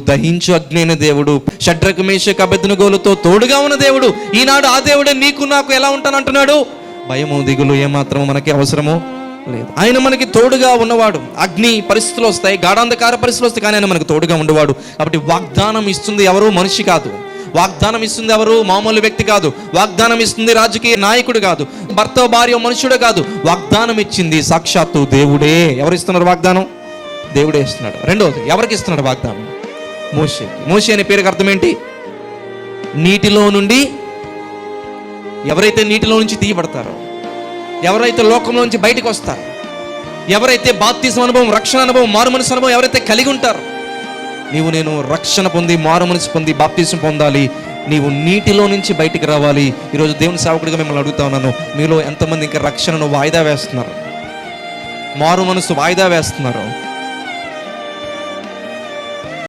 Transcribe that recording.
దహించు అగ్ని అయిన దేవుడు, షడ్రకు మేషకు అబేద్నెగోలతో తోడుగా ఉన్న దేవుడు, ఈనాడు ఆ దేవుడే నీకు నాకు ఎలా ఉంటానంటున్నాడు. భయము దిగులు ఏమాత్రము మనకి అవసరము లేదు. ఆయన మనకి తోడుగా ఉన్నవాడు. అగ్ని పరిస్థితులు వస్తాయి, గాఢాంధకార పరిస్థితులు వస్తాయి, కానీ ఆయన మనకు తోడుగా ఉండేవాడు. కాబట్టి వాగ్దానం ఇస్తుంది ఎవరు? మనిషి కాదు. వాగ్దానం ఇస్తుంది ఎవరు? మామూలు వ్యక్తి కాదు. వాగ్దానం ఇస్తుంది రాజకీయ నాయకుడు కాదు, భర్త భార్య మనుషుడు కాదు. వాగ్దానం ఇచ్చింది సాక్షాత్తు దేవుడే. ఎవరు ఇస్తున్నారు వాగ్దానం? దేవుడే ఇస్తున్నాడు. రెండవది, ఎవరికి ఇస్తున్నాడు వాగ్దానం? మోషే. మోషే అనే పేరుకి అర్థం ఏంటి? నీటిలో నుండి. ఎవరైతే నీటిలో నుంచి తీయబడతారో, ఎవరైతే లోకంలో నుంచి బయటకు వస్తారో, ఎవరైతే బాప్తిజం అనుభవం, రక్షణ అనుభవం, మారు మనసు అనుభవం ఎవరైతే కలిగి ఉంటారో, నీవు నేను రక్షణ పొంది, మారు మనసు పొంది, బాప్తిజం పొందాలి. నీవు నీటిలో నుంచి బయటికి రావాలి. ఈరోజు దేవుని సేవకుడిగా మిమ్మల్ని అడుగుతా ఉన్నాను, మీలో ఎంతమంది ఇంకా రక్షణను వాయిదా వేస్తున్నారు, మారు మనసు వాయిదా వేస్తున్నారు?